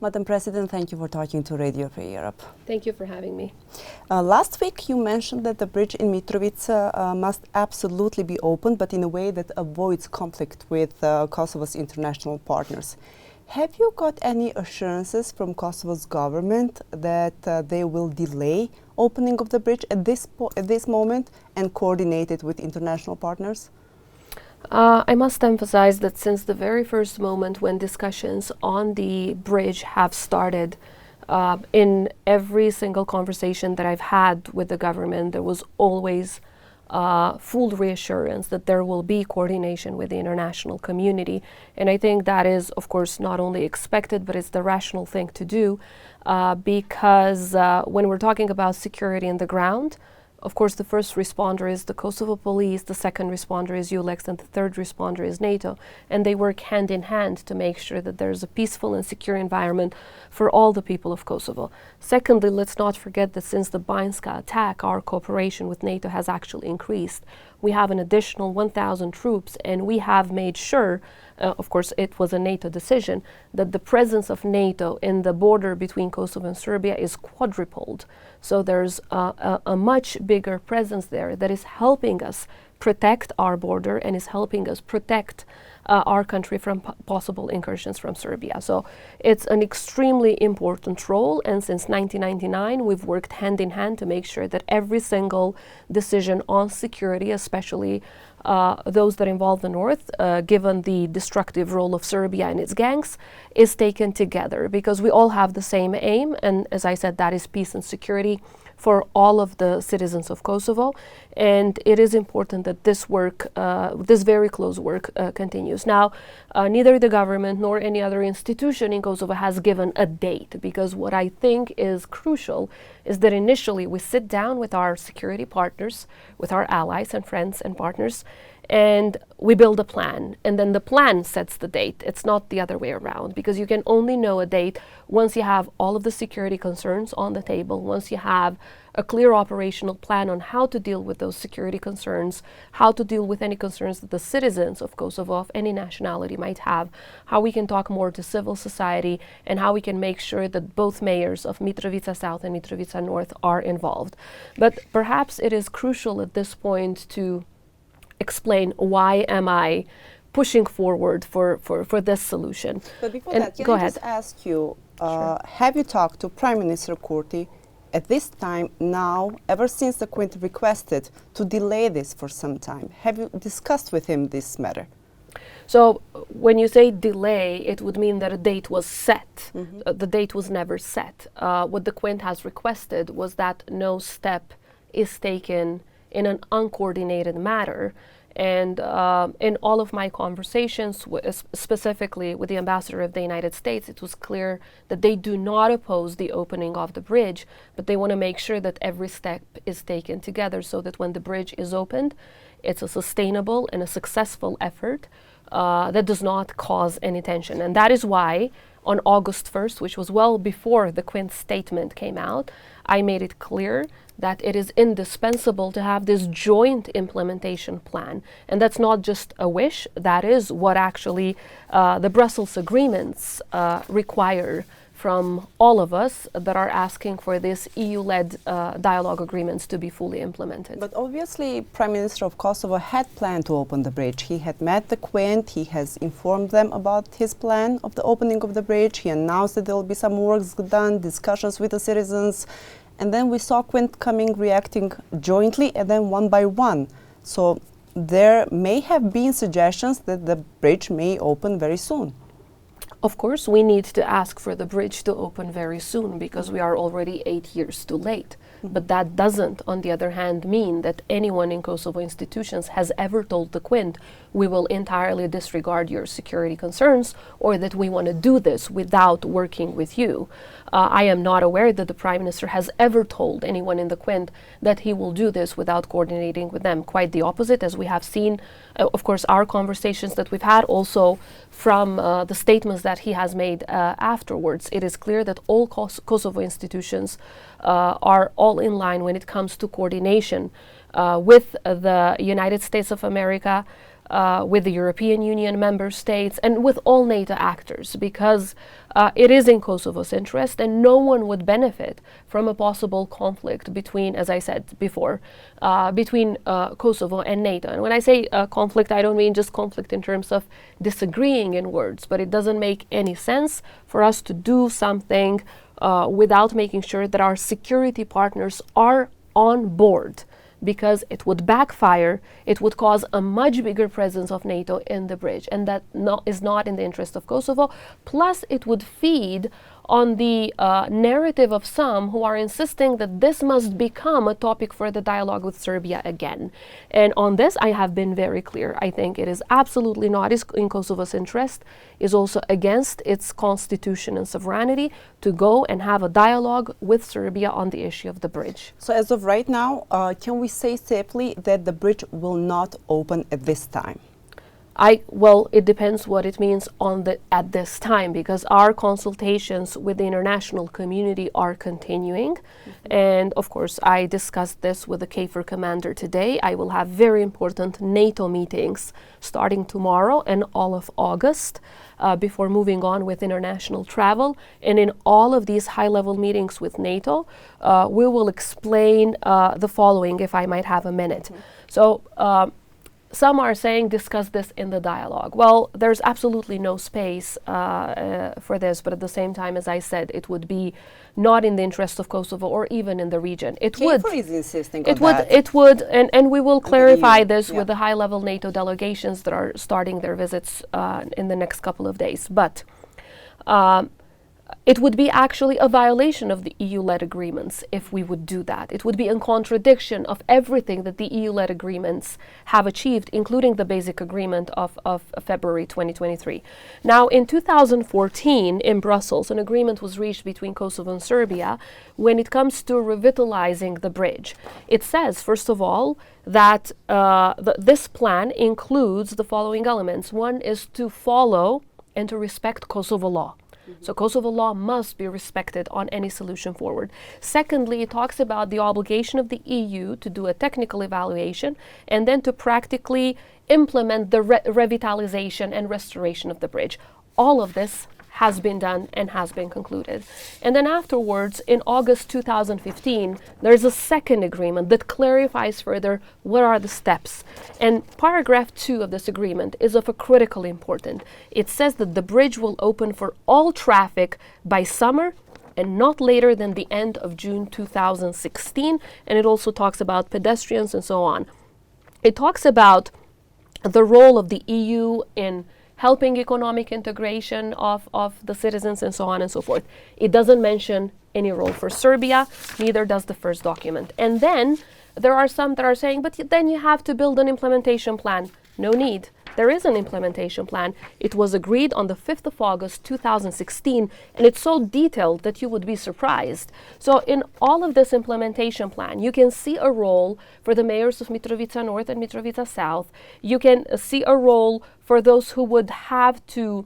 Madam President, thank you for talking to Radio Evropa. Thank you for having me. Last week you mentioned that the bridge in Mitrovica must absolutely be opened, but in a way that avoids conflict with Kosovo's international partners. Have you got any assurances from Kosovo's government that they will delay opening of the bridge at this moment and coordinate it with international partners? I must emphasize that since the very first moment when discussions on the bridge have started, in every single conversation that I've had with the government, there was always full reassurance that there will be coordination with the international community. And I think that is, of course, not only expected, but it's the rational thing to do, because when we're talking about security on the ground, of course, the first responder is the Kosovo police, the second responder is ULEX, and the third responder is NATO. And they work hand in hand to make sure that there's a peaceful and secure environment for all the people of Kosovo. Secondly, let's not forget that since the Banjska attack, our cooperation with NATO has actually increased. We have an additional 1,000 troops, and we have made sure, of course it was a NATO decision, that the presence of NATO in the border between Kosovo and Serbia is quadrupled. So there's a much bigger presence there that is helping us protect our border and is helping us protect our country from possible incursions from Serbia. So it's an extremely important role, and since 1999 we've worked hand in hand to make sure that every single decision on security, especially those that involve the north, given the destructive role of Serbia and its gangs, is taken together, because we all have the same aim, and as I said, that is peace and security for all of the citizens of Kosovo. And it is important that this work, this very close work, continues. Now, neither the government nor any other institution in Kosovo has given a date, because what I think is crucial is that initially we sit down with our security partners, with our allies and friends and partners, and we build a plan, and then the plan sets the date. It's not the other way around, because you can only know a date once you have all of the security concerns on the table, once you have a clear operational plan on how to deal with those security concerns, how to deal with any concerns that the citizens of Kosovo of any nationality might have, how we can talk more to civil society, and how we can make sure that both mayors of Mitrovica South and Mitrovica North are involved. But perhaps it is crucial at this point to explain why am I pushing forward for this solution. But before that, can I just ask you, Sure. Have you talked to Prime Minister Kurti at this time now, ever since the Quint requested to delay this for some time? Have you discussed with him this matter? So when you say delay, it would mean that a date was set. The date was never set. What the Quint has requested was that no step is taken in an uncoordinated manner. And in all of my conversations, specifically with the ambassador of the United States, it was clear that they do not oppose the opening of the bridge, but they want to make sure that every step is taken together so that when the bridge is opened, it's a sustainable and a successful effort that does not cause any tension. And that is why on August 1st, which was well before the Quint statement came out, I made it clear that it is indispensable to have this joint implementation plan. And that's not just a wish, that is what actually the Brussels agreements require from all of us that are asking for this EU-led dialogue agreements to be fully implemented. But obviously, Prime Minister of Kosovo had planned to open the bridge. He had met the Quint, he has informed them about his plan of the opening of the bridge. He announced that there will be some works done, discussions with the citizens. And then we saw Quint reacting jointly and then one by one. So there may have been suggestions that the bridge may open very soon. Of course, we need to ask for the bridge to open very soon because we are already 8 years too late. But that doesn't, on the other hand, mean that anyone in Kosovo institutions has ever told the Quint, we will entirely disregard your security concerns, or that we want to do this without working with you. I am not aware that the Prime Minister has ever told anyone in the Quint that he will do this without coordinating with them. Quite the opposite, as we have seen, of course, our conversations that we've had, also from the statements that he has made afterwards. It is clear that all Kosovo institutions are all in line when it comes to coordination with the United States of America, with the European Union member states and with all NATO actors, because it is in Kosovo's interest, and no one would benefit from a possible conflict between, as I said before, between Kosovo and NATO. And when I say conflict, I don't mean just conflict in terms of disagreeing in words, but it doesn't make any sense for us to do something without making sure that our security partners are on board, because it would backfire, it would cause a much bigger presence of NATO in the bridge, and that is not in the interest of Kosovo. Plus, it would feed on the narrative of some who are insisting that this must become a topic for the dialogue with Serbia again. And on this, I have been very clear. I think it is absolutely not in Kosovo's interest, is also against its constitution and sovereignty to go and have a dialogue with Serbia on the issue of the bridge. So as of right now, can we say safely that the bridge will not open at this time? Well, it depends what it means at this time, because our consultations with the international community are continuing. And of course, I discussed this with the KFOR commander today. I will have very important NATO meetings starting tomorrow and all of August before moving on with international travel. And in all of these high-level meetings with NATO, we will explain the following, if I might have a minute. So, some are saying discuss this in the dialogue. Well, there's absolutely no space for this, but at the same time, as I said, it would be not in the interest of Kosovo or even in the region. KFOR is insisting on that. It would, and we will clarify this with the high-level NATO delegations that are starting their visits in the next couple of days. But it would be actually a violation of the EU-led agreements if we would do that. It would be in contradiction of everything that the EU-led agreements have achieved, including the basic agreement of February 2023. Now, in 2014, in Brussels, an agreement was reached between Kosovo and Serbia when it comes to revitalizing the bridge. It says, first of all, that this plan includes the following elements. One is to follow and to respect Kosovo law. So Kosovo law must be respected on any solution forward. Secondly, it talks about the obligation of the EU to do a technical evaluation and then to practically implement the revitalization and restoration of the bridge. All of this has been done and has been concluded. And then afterwards, in August 2015, there's a second agreement that clarifies further what are the steps. And paragraph 2 of this agreement is of a critical importance. It says that the bridge will open for all traffic by summer and not later than the end of June 2016. And it also talks about pedestrians and so on. It talks about the role of the EU in helping economic integration of the citizens and so on and so forth. It doesn't mention any role for Serbia, neither does the first document. And then there are some that are saying, but then you have to build an implementation plan. No need. There is an implementation plan. It was agreed on the 5th of August 2016, and it's so detailed that you would be surprised. So in all of this implementation plan, you can see a role for the mayors of Mitrovica North and Mitrovica South. You can see a role for those who would have to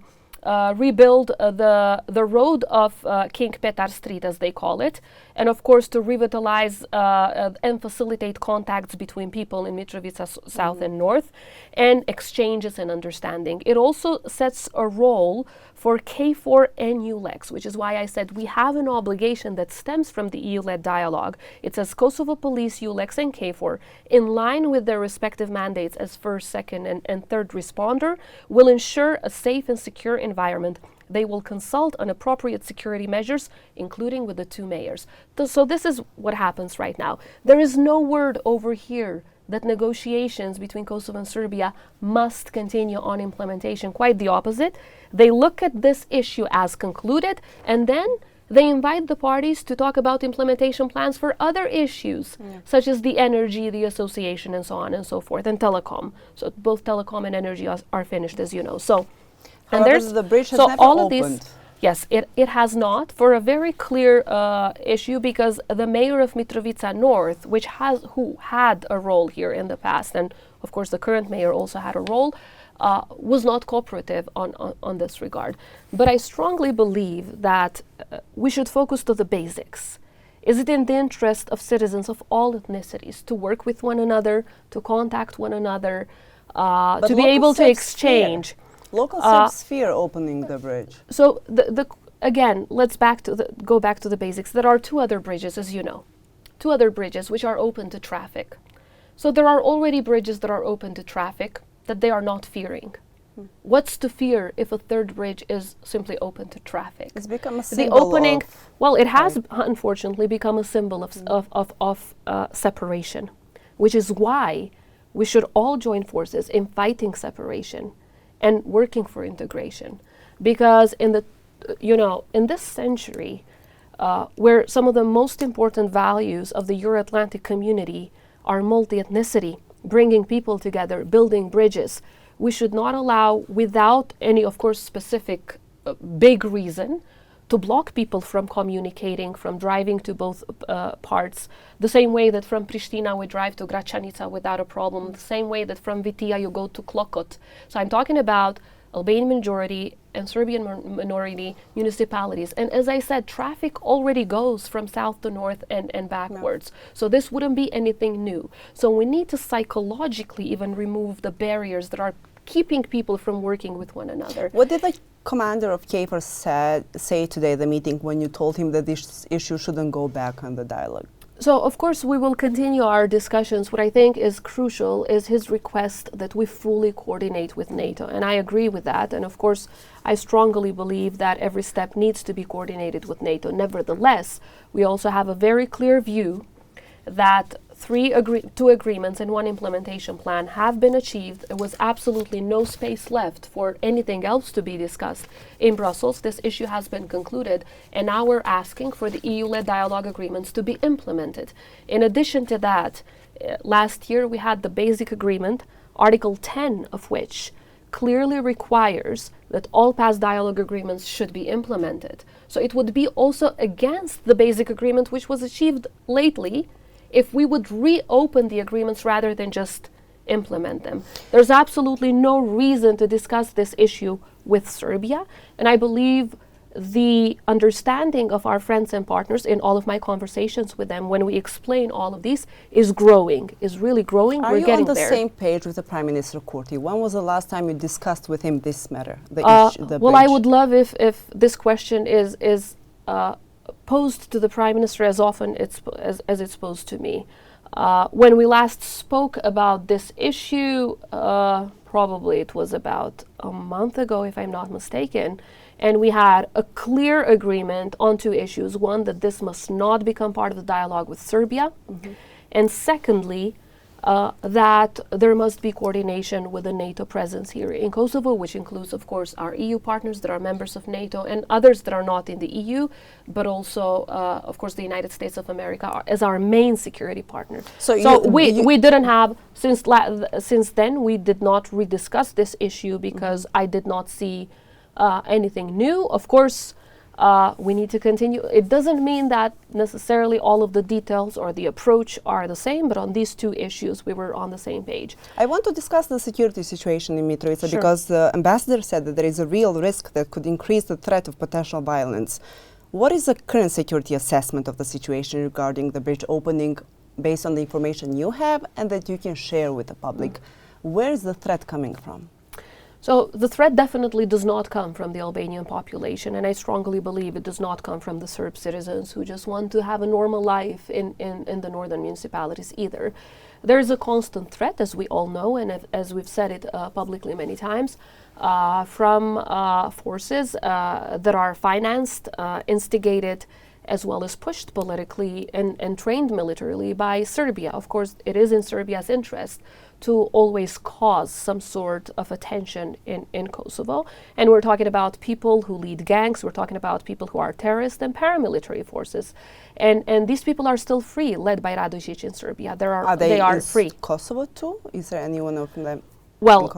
rebuild the road of King Petar Street, as they call it, and of course to revitalize and facilitate contacts between people in Mitrovica South and North, and exchanges and understanding. It also sets a role for KFOR and ULEX, which is why I said we have an obligation that stems from the EU-led dialogue. It says Kosovo Police, ULEX and KFOR, in line with their respective mandates as first, second and third responder, will ensure a safe and secure environment. They will consult on appropriate security measures, including with the two mayors. So this is what happens right now. There is no word over here that negotiations between Kosovo and Serbia must continue on implementation. Quite the opposite. They look at this issue as concluded, and then they invite the parties to talk about implementation plans for other issues, such as the energy, the association, and so on and so forth, and telecom. So both telecom and energy are finished, as you know. So, and however, the bridge has so never all opened. Of these, yes, it has not, for a very clear issue, because the mayor of Mitrovica North, who had a role here in the past, and of course the current mayor also had a role, was not cooperative on this regard. But I strongly believe that we should focus to the basics. Is it in the interest of citizens of all ethnicities to work with one another, to contact one another, to be able to exchange. Local Serbs fear opening the bridge. So again, let's go back to the basics. There are two other bridges, as you know, two other bridges which are open to traffic. So there are already bridges that are open to traffic that they are not fearing. What's to fear if a third bridge is simply open to traffic? It's become a symbol it has unfortunately become a symbol of separation, which is why we should all join forces in fighting separation and working for integration. Because in this century, where some of the most important values of the Euro-Atlantic community are multi-ethnicity, bringing people together, building bridges, we should not allow, without any, of course, specific big reason, to block people from communicating, from driving to both parts, the same way that from Pristina we drive to Gračanica without a problem, the same way that from Vitia you go to Klokot. So I'm talking about Albanian majority and Serbian minority municipalities. And as I said, traffic already goes from south to north and backwards. No. So this wouldn't be anything new. So we need to psychologically even remove the barriers that are keeping people from working with one another. What did the commander of KFOR say today at the meeting when you told him that this issue shouldn't go back on the dialogue? So, of course, we will continue our discussions. What I think is crucial is his request that we fully coordinate with NATO. And I agree with that. And, of course, I strongly believe that every step needs to be coordinated with NATO. Nevertheless, we also have a very clear view that two agreements and one implementation plan have been achieved. There was absolutely no space left for anything else to be discussed in Brussels. This issue has been concluded, and now we're asking for the EU-led dialogue agreements to be implemented. In addition to that, last year we had the basic agreement, Article 10 of which clearly requires that all past dialogue agreements should be implemented. So it would be also against the basic agreement which was achieved lately if we would reopen the agreements rather than just implement them. There's absolutely no reason to discuss this issue with Serbia, and I believe the understanding of our friends and partners in all of my conversations with them when we explain all of these is growing, is really growing. Are We're you getting on the there. same page with the Prime Minister Kurti? When was the last time you discussed with him this matter? Well, I would love if this question is posed to the Prime Minister as often as it's posed to me. When we last spoke about this issue, probably it was about a month ago, if I'm not mistaken, and we had a clear agreement on two issues. One, that this must not become part of the dialogue with Serbia, and secondly, that there must be coordination with the NATO presence here in Kosovo, which includes, of course, our EU partners that are members of NATO and others that are not in the EU, but also, of course, the United States of America as our main security partner. So we didn't have, since then, we did not rediscuss this issue because I did not see anything new. Of course, we need to continue. It doesn't mean that necessarily all of the details or the approach are the same, but on these two issues we were on the same page. I want to discuss the security situation in Mitrovica because the ambassador said that there is a real risk that could increase the threat of potential violence. What is the current security assessment of the situation regarding the bridge opening based on the information you have and that you can share with the public? Where is the threat coming from? So the threat definitely does not come from the Albanian population, and I strongly believe it does not come from the Serb citizens who just want to have a normal life in the northern municipalities either. There is a constant threat, as we all know, and as we've said it publicly many times, from forces that are financed, instigated, as well as pushed politically and trained militarily by Serbia. Of course, it is in Serbia's interest to always cause some sort of attention in Kosovo. And we're talking about people who lead gangs, we're talking about people who are terrorists and paramilitary forces. And these people are still free, led by Radojic in Serbia. They are free. Kosovo too? Is there anyone of them? Well,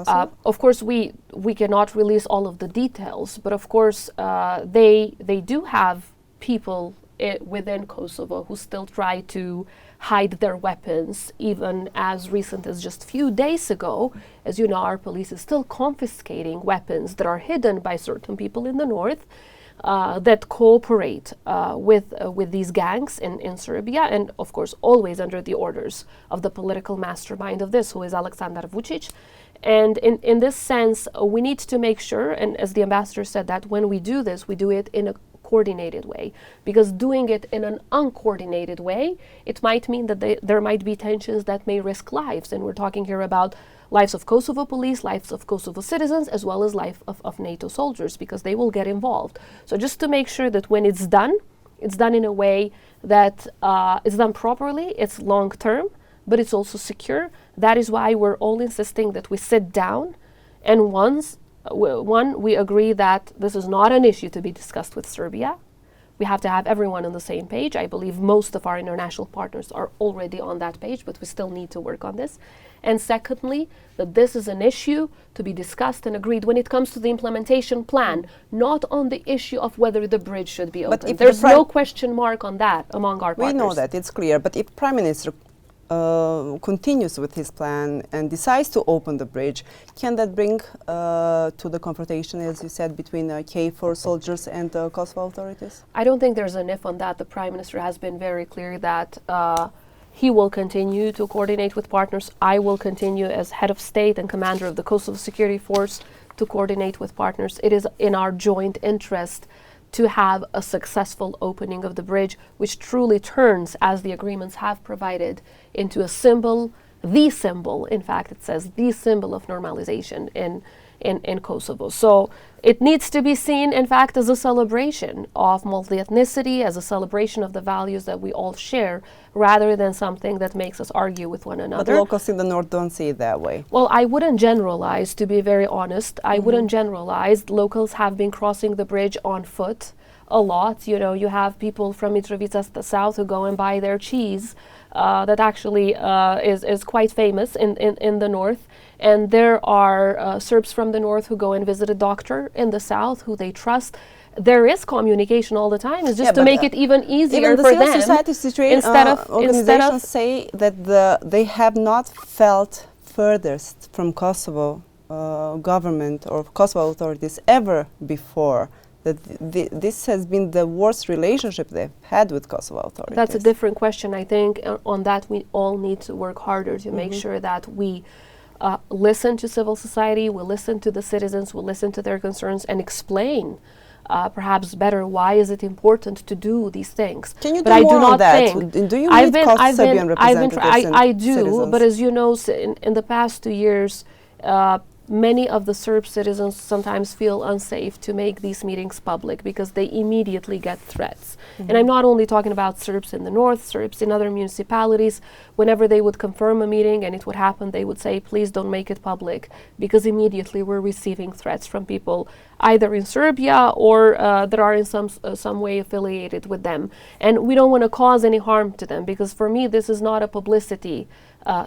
of course, we cannot release all of the details, but of course, they do have people within Kosovo who still try to hide their weapons, even as recent as just a few days ago. As you know, our police is still confiscating weapons that are hidden by certain people in the north. that cooperate with these gangs in Serbia, and of course always under the orders of the political mastermind of this, who is Aleksandar Vučić. And in this sense, we need to make sure, and as the ambassador said, that when we do this, we do it in a coordinated way, because doing it in an uncoordinated way, it might mean that there might be tensions that may risk lives, and we're talking here about lives of Kosovo police, lives of Kosovo citizens, as well as life of NATO soldiers, because they will get involved. So just to make sure that when it's done in a way that it's done properly, it's long term, but it's also secure. That is why we're all insisting that we sit down, and we agree that this is not an issue to be discussed with Serbia. We have to have everyone on the same page. I believe most of our international partners are already on that page, but we still need to work on this. And secondly, that this is an issue to be discussed and agreed when it comes to the implementation plan, not on the issue of whether the bridge should be opened. There's no question mark on that among our partners. We know that, it's clear, but if Prime Minister continues with his plan and decides to open the bridge, can that bring to the confrontation, as you said, between KFOR soldiers and Kosovo authorities? I don't think there's an if on that. The Prime Minister has been very clear that he will continue to coordinate with partners. I will continue as head of state and commander of the Kosovo Security Force to coordinate with partners. It is in our joint interest to have a successful opening of the bridge, which truly turns, as the agreements have provided, into a symbol, the symbol, in fact it says, the symbol of normalization in Kosovo. So it needs to be seen, in fact, as a celebration of multi-ethnicity, as a celebration of the values that we all share, rather than something that makes us argue with one another. But locals in the north don't see it that way. Well, I wouldn't generalize, to be very honest. I wouldn't generalize. Locals have been crossing the bridge on foot a lot. You know, you have people from Mitrovica, the south, who go and buy their cheese that actually is quite famous in the north. And there are Serbs from the north who go and visit a doctor in the south who they trust. There is communication all the time. It's just to make it even easier for them. Civil society situation, organizations say that they have not felt furthest from Kosovo government or Kosovo authorities ever before. That this has been the worst relationship they've had with Kosovo authorities. That's a different question. I think on that we all need to work harder to make sure that we listen to civil society, we listen to the citizens, we listen to their concerns and explain perhaps better why is it important to do these things. Can you do more on that? Do you meet Serbian representatives I do, citizens? But as you know, in the past 2 years, many of the Serb citizens sometimes feel unsafe to make these meetings public because they immediately get threats. And I'm not only talking about Serbs in the north, Serbs in other municipalities. Whenever they would confirm a meeting and it would happen, they would say, please don't make it public, because immediately we're receiving threats from people either in Serbia or that are in some way affiliated with them. And we don't want to cause any harm to them, because for me this is not a publicity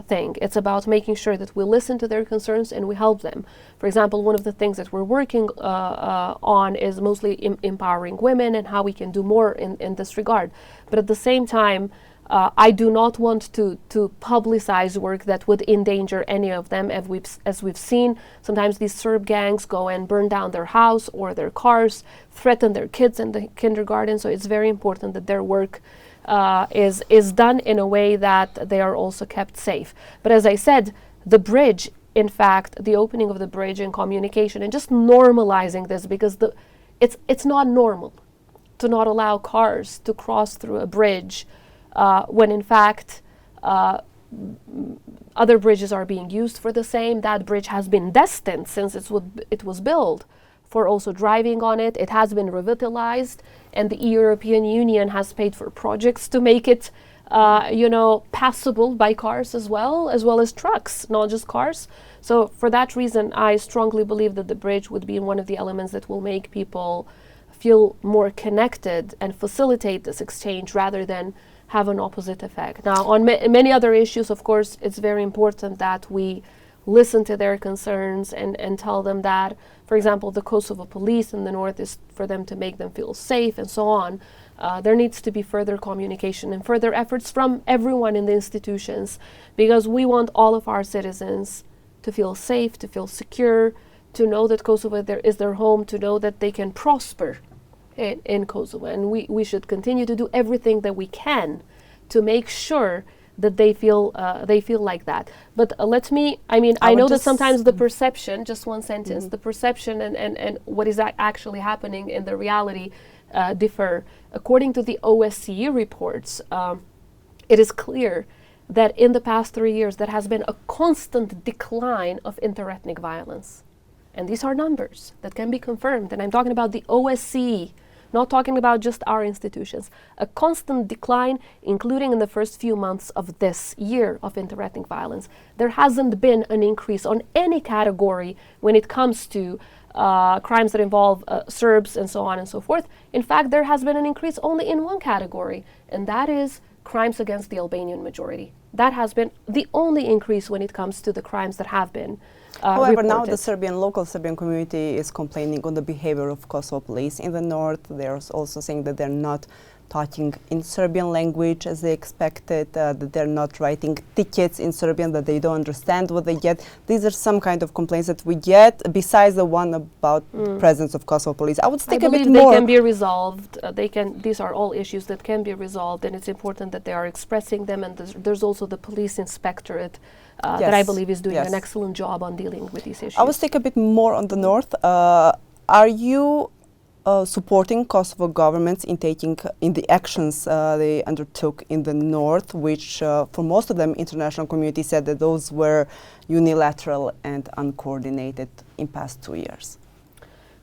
thing. It's about making sure that we listen to their concerns and we help them. For example, one of the things that we're working on is mostly empowering women and how we can do more in this regard. But at the same time, I do not want to publicize work that would endanger any of them. As we've seen, sometimes these Serb gangs go and burn down their house or their cars, threaten their kids in the kindergarten. So it's very important that their work is done in a way that they are also kept safe. But as I said, the bridge, in fact, the opening of the bridge and communication and just normalizing this, because it's not normal to not allow cars to cross through a bridge when in fact other bridges are being used for the same. That bridge has been destined since it was built for also driving on it. It has been revitalized, and the European Union has paid for projects to make it passable by cars as well as trucks, not just cars. So for that reason, I strongly believe that the bridge would be one of the elements that will make people feel more connected and facilitate this exchange rather than have an opposite effect. Now, on many other issues, of course, it's very important that we listen to their concerns and tell them that, for example, the Kosovo police in the north is for them to make them feel safe and so on. There needs to be further communication and further efforts from everyone in the institutions, because we want all of our citizens to feel safe, to feel secure, to know that Kosovo is their home, to know that they can prosper in Kosovo, and we should continue to do everything that we can to make sure that they feel like that. But I know that sometimes the perception, just one sentence, the perception and what is actually happening in the reality differ. According to the OSCE reports, it is clear that in the past 3 years there has been a constant decline of interethnic violence. And these are numbers that can be confirmed. And I'm talking about the OSCE, not talking about just our institutions. A constant decline, including in the first few months of this year, of interethnic violence. There hasn't been an increase on any category when it comes to crimes that involve Serbs and so on and so forth. In fact, there has been an increase only in one category, and that is crimes against the Albanian majority. That has been the only increase when it comes to the crimes that have been However, reported. now the local Serbian community is complaining on the behavior of Kosovo police in the north. They're also saying that they're not talking in Serbian language as they expected, that they're not writing tickets in Serbian, that they don't understand what they get. These are some kind of complaints that we get, besides the one about presence of Kosovo police. I would stick a bit more. They can be resolved. These are all issues that can be resolved, and it's important that they are expressing them. And there's also the police inspectorate that I believe is doing an excellent job on dealing with these issues. I would stick a bit more on the north. Are you supporting Kosovo governments in the actions they undertook in the north, which for most of them international community said that those were unilateral and uncoordinated in past 2 years?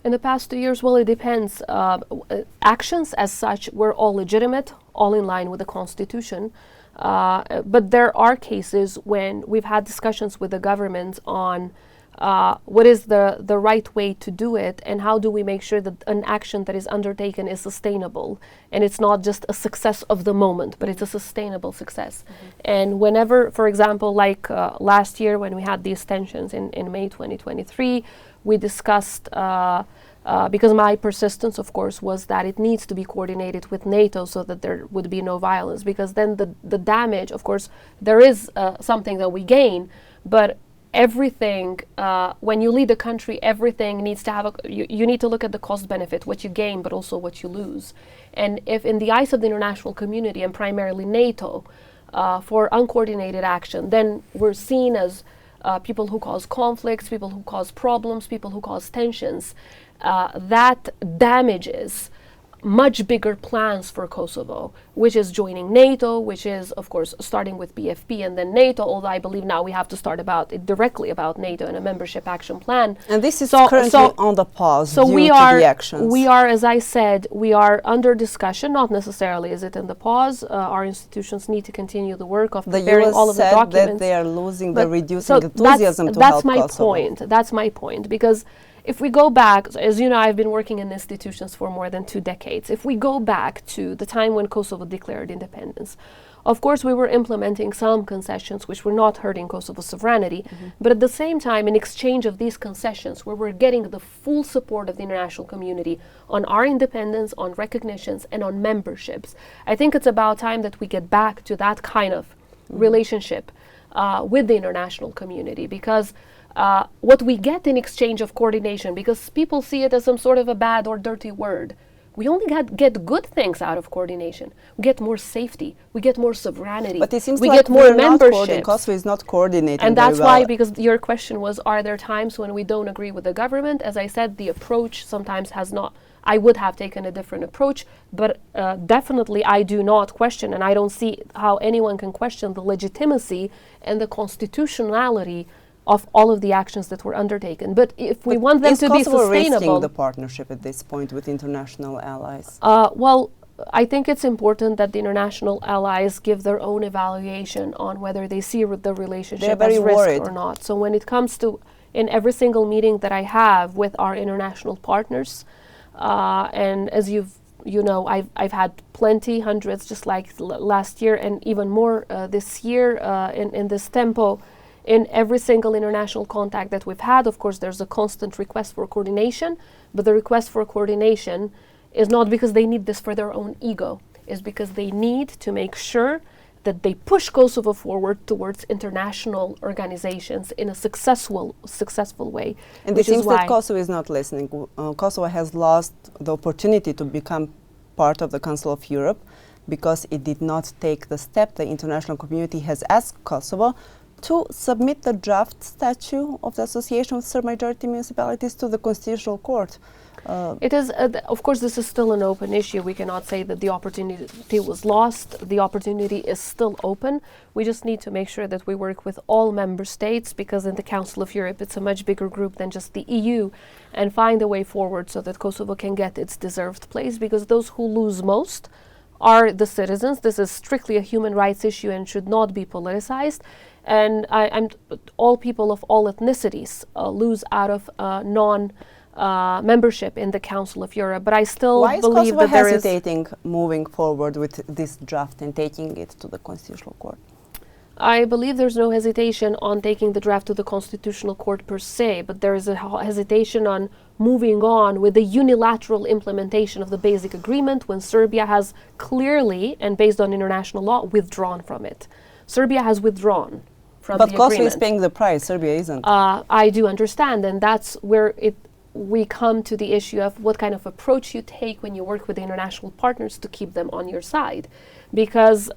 In the past 2 years, well, it depends. Actions as such were all legitimate, all in line with the Constitution. But there are cases when we've had discussions with the government on what is the right way to do it, and how do we make sure that an action that is undertaken is sustainable, and it's not just a success of the moment, but it's a sustainable success. And whenever, for example, like last year when we had these tensions in May 2023, we discussed, because my persistence, of course, was that it needs to be coordinated with NATO so that there would be no violence, because then the damage, of course, there is something that we gain, but everything, when you lead a country, everything needs to have you need to look at the cost benefit, what you gain, but also what you lose. And if in the eyes of the international community, and primarily NATO, for uncoordinated action, then we're seen as people who cause conflicts, people who cause problems, people who cause tensions. That damages much bigger plans for Kosovo, which is joining NATO, which is, of course, starting with BFP and then NATO, although I believe now we have to start directly about NATO and a membership action plan. And this is currently on the pause due to the actions. We are, as I said, we are under discussion, not necessarily is it in the pause. Our institutions need to continue the work of preparing all of the documents. The US said that they are losing the reducing enthusiasm to help Kosovo. That's my point, because if we go back, as you know, I've been working in institutions for more than 2 decades. If we go back to the time when Kosovo declared independence, of course we were implementing some concessions which were not hurting Kosovo's sovereignty, but at the same time, in exchange of these concessions, we were getting the full support of the international community on our independence, on recognitions, and on memberships. I think it's about time that we get back to that kind of relationship with the international community, because what we get in exchange of coordination, because people see it as some sort of a bad or dirty word, we only get good things out of coordination. We get more safety, we get more sovereignty, but it seems we like get more membership. Kosovo is not coordinated. And that's why, because your question was, are there times when we don't agree with the government? As I said, the approach sometimes has not. I would have taken a different approach, but definitely I do not question, and I don't see how anyone can question the legitimacy and the constitutionality of all of the actions that were undertaken. But if we want them to be sustainable... Is Kosovo risking the partnership at this point with international allies? Well, I think it's important that the international allies give their own evaluation on whether they see the relationship as risk or not. So when it comes to, in every single meeting that I have with our international partners, and as you know, I've had plenty, hundreds, just like last year, and even more this year in this tempo. In every single international contact that we've had, of course, there's a constant request for coordination, but the request for coordination is not because they need this for their own ego, it's because they need to make sure that they push Kosovo forward towards international organizations in a successful way. And it seems that Kosovo is not listening. Kosovo has lost the opportunity to become part of the Council of Europe because it did not take the step the international community has asked Kosovo to submit the draft statute of the Association of Serb Majority Municipalities to the Constitutional Court. It is, of course, this is still an open issue. We cannot say that the opportunity was lost. The opportunity is still open. We just need to make sure that we work with all member states, because in the Council of Europe, it's a much bigger group than just the EU, and find a way forward so that Kosovo can get its deserved place, because those who lose most are the citizens. This is strictly a human rights issue and should not be politicized. And all people of all ethnicities lose out of membership in the Council of Europe. But I still believe that there is... Why is Kosovo hesitating moving forward with this draft and taking it to the Constitutional Court? I believe there's no hesitation on taking the draft to the Constitutional Court per se, but there is a hesitation on moving on with the unilateral implementation of the basic agreement when Serbia has clearly, and based on international law, withdrawn from it. Serbia has withdrawn from the agreement. But Kosovo is paying the price, Serbia isn't. I do understand, and that's where we come to the issue of what kind of approach you take when you work with international partners to keep them on your side. Because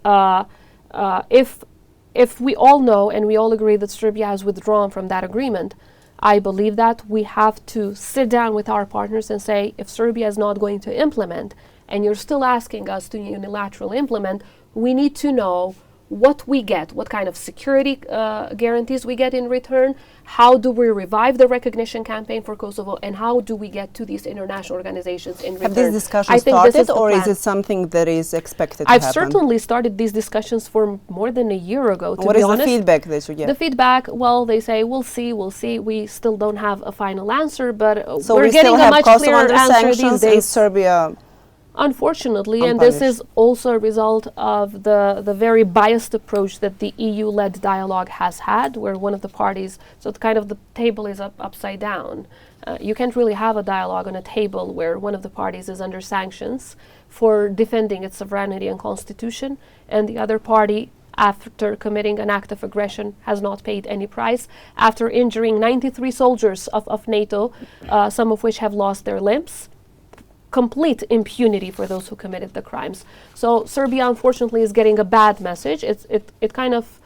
if we all know and we all agree that Serbia has withdrawn from that agreement, I believe that we have to sit down with our partners and say, if Serbia is not going to implement, and you're still asking us to unilaterally implement, we need to know what we get, what kind of security guarantees we get in return, how do we revive the recognition campaign for Kosovo, and how do we get to these international organizations in return. Have these discussions started, or is it something that is expected to happen? I've certainly started these discussions for more than a year ago, to be honest. What is the feedback that you get? The feedback, well, they say, we'll see. We still don't have a final answer, but so we're getting a much clearer answer these days. And Serbia, unfortunately, and this is also a result of the very biased approach that the EU-led dialogue has had, where one of the parties, so it's kind of the table is upside down. You can't really have a dialogue on a table where one of the parties is under sanctions for defending its sovereignty and constitution, and the other party, after committing an act of aggression, has not paid any price, after injuring 93 soldiers of NATO, some of which have lost their limbs. Complete impunity for those who committed the crimes. So Serbia, unfortunately, is getting a bad message. It kind of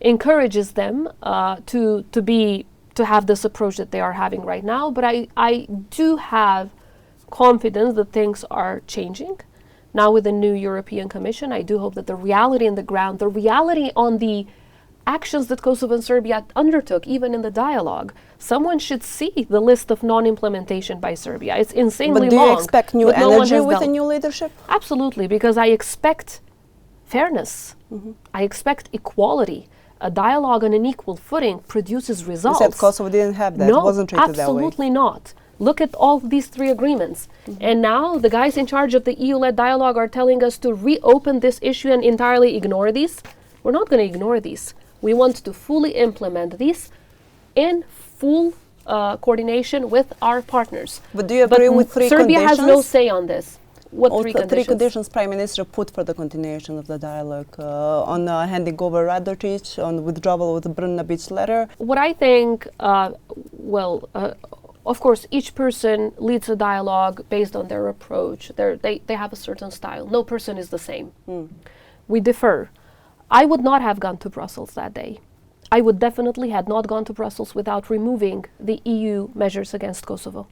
encourages them to have this approach that they are having right now. But I do have confidence that things are changing. Now with the new European Commission, I do hope that the reality on the ground, the reality on the actions that Kosovo and Serbia undertook, even in the dialogue, someone should see the list of non-implementation by Serbia. It's insanely long. But do you expect new energy with a new leadership? Absolutely, because I expect fairness. I expect equality. A dialogue on an equal footing produces results. You said Kosovo didn't have that. No, it wasn't treated that way. Absolutely not. Look at all these three agreements. And now the guys in charge of the EU-led dialogue are telling us to reopen this issue and entirely ignore these. We're not going to ignore these. We want to fully implement these in full coordination with our partners. But do you agree with three Serbia conditions? Has no say on this. What three conditions Prime Minister put for the continuation of the dialogue? On handing over Radocic, on withdrawal of the Brnabić letter? What I think, of course, each person leads a dialogue based on their approach. They have a certain style. No person is the same. We differ. I would not have gone to Brussels that day. I would definitely had not gone to Brussels without removing the EU measures against Kosovo.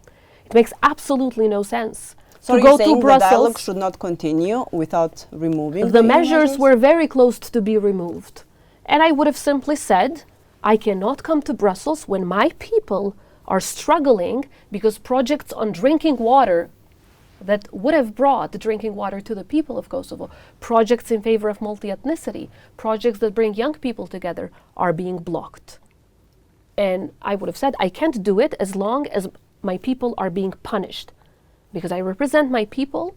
It makes absolutely no sense so to go to Brussels. The dialogue should not continue without removing the measures were very close to be removed. And I would have simply said, I cannot come to Brussels when my people are struggling because projects on drinking water that would have brought the drinking water to the people of Kosovo, projects in favor of multi-ethnicity, projects that bring young people together, are being blocked. And I would have said, I can't do it as long as my people are being punished, because I represent my people,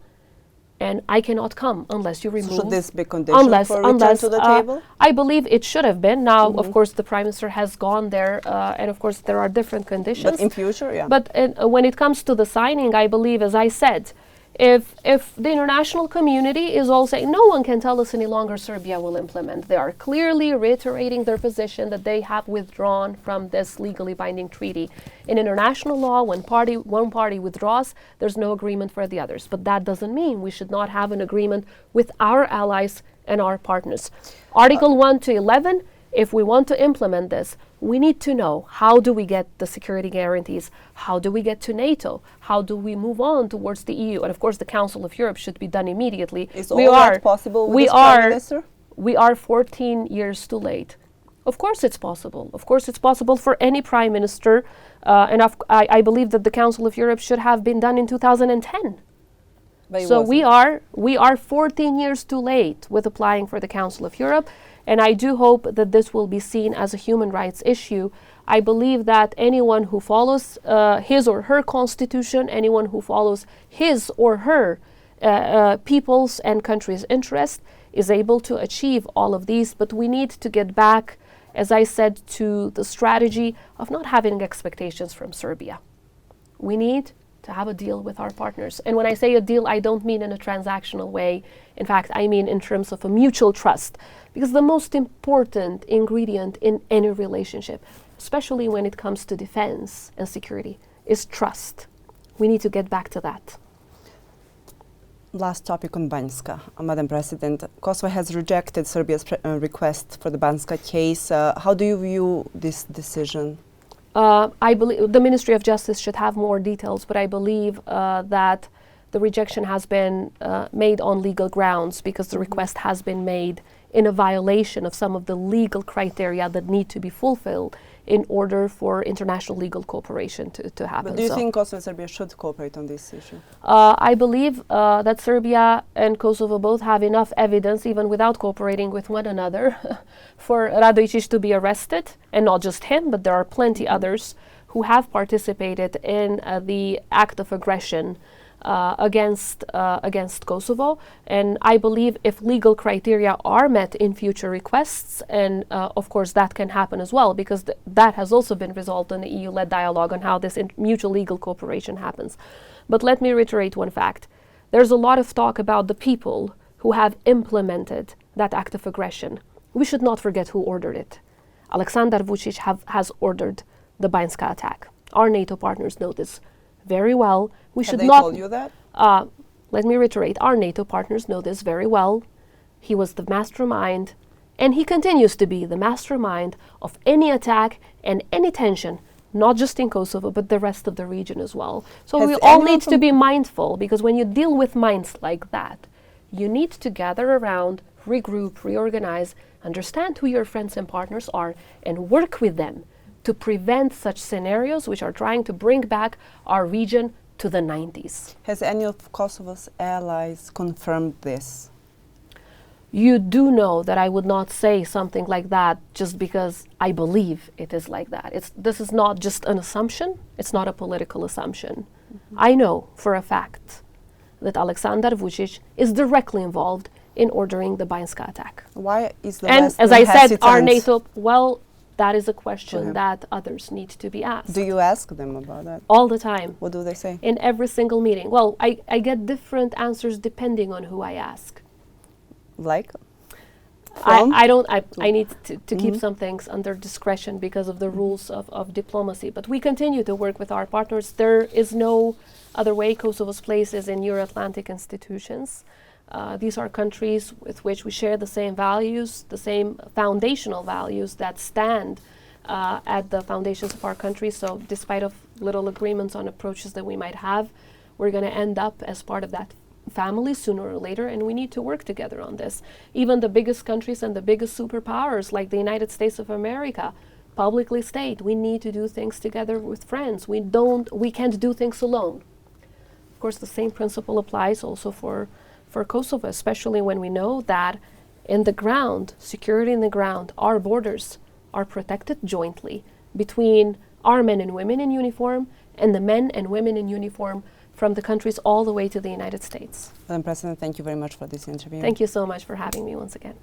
and I cannot come unless you remove... Should this be condition for return to the table? I believe it should have been. Now, of course, the Prime Minister has gone there, and of course there are different conditions. But in future, yeah. But when it comes to the signing, I believe, as I said, if the international community is all saying, no one can tell us any longer Serbia will implement. They are clearly reiterating their position that they have withdrawn from this legally binding treaty. In international law, when one party withdraws, there's no agreement for the others. But that doesn't mean we should not have an agreement with our allies and our partners. Article 1 to 11, if we want to implement this, we need to know, how do we get the security guarantees? How do we get to NATO? How do we move on towards the EU? And of course, the Council of Europe should be done immediately. Is all that possible with this Prime Minister? We are 14 years too late. Of course it's possible. Of course it's possible for any Prime Minister. I believe that the Council of Europe should have been done in 2010. So we are 14 years too late with applying for the Council of Europe. And I do hope that this will be seen as a human rights issue. I believe that anyone who follows his or her constitution, anyone who follows his or her people's and country's interest is able to achieve all of these. But we need to get back, as I said, to the strategy of not having expectations from Serbia. We need to have a deal with our partners. And when I say a deal, I don't mean in a transactional way. In fact, I mean in terms of a mutual trust. Because the most important ingredient in any relationship, especially when it comes to defense and security, is trust. We need to get back to that. Last topic on Banjska. Madam President, Kosovo has rejected Serbia's request for the Banjska case. How do you view this decision? I believe the Ministry of Justice should have more details, but I believe that the rejection has been made on legal grounds because the request has been made in a violation of some of the legal criteria that need to be fulfilled in order for international legal cooperation to happen. But do you think Kosovo and Serbia should cooperate on this issue? I believe that Serbia and Kosovo both have enough evidence, even without cooperating with one another, for Radojic to be arrested, and not just him, but there are plenty others who have participated in the act of aggression against Kosovo. And I believe if legal criteria are met in future requests, and of course that can happen as well, because that has also been resolved in the EU-led dialogue on how this mutual legal cooperation happens. But let me reiterate one fact. There's a lot of talk about the people who have implemented that act of aggression. We should not forget who ordered it. Aleksandar Vučić has ordered the Banjska attack. Our NATO partners know this very well. We should not. Told you that? Let me reiterate, our NATO partners know this very well. He was the mastermind, and he continues to be the mastermind of any attack and any tension, not just in Kosovo, but the rest of the region as well. So we all need to be mindful, because when you deal with minds like that, you need to gather around, regroup, reorganize, understand who your friends and partners are, and work with them to prevent such scenarios which are trying to bring back our region to the 90s. Has any of Kosovo's allies confirmed this? You do know that I would not say something like that just because I believe it is like that. This is not just an assumption. It's not a political assumption. I know for a fact that Aleksandar Vučić is directly involved in ordering the Banjska attack. Why is the And West as I said, hesitant? our NATO, well, that is a question that others need to be asked. Do you ask them about that? All the time. What do they say? In every single meeting. Well, I get different answers depending on who I ask. Like? I need to keep some things under discretion because of the rules of diplomacy. But we continue to work with our partners. There is no other way. Kosovo's place is in Euro-Atlantic institutions. These are countries with which we share the same values, the same foundational values that stand at the foundations of our country. So despite of little agreements on approaches that we might have, we're going to end up as part of that family sooner or later, and we need to work together on this. Even the biggest countries and the biggest superpowers like the United States of America publicly state we need to do things together with friends. We can't do things alone. Of course, the same principle applies also for Kosovo, especially when we know that in the ground, security in the ground, our borders are protected jointly between our men and women in uniform and the men and women in uniform from the countries all the way to the United States. Madam President, thank you very much for this interview. Thank you so much for having me once again.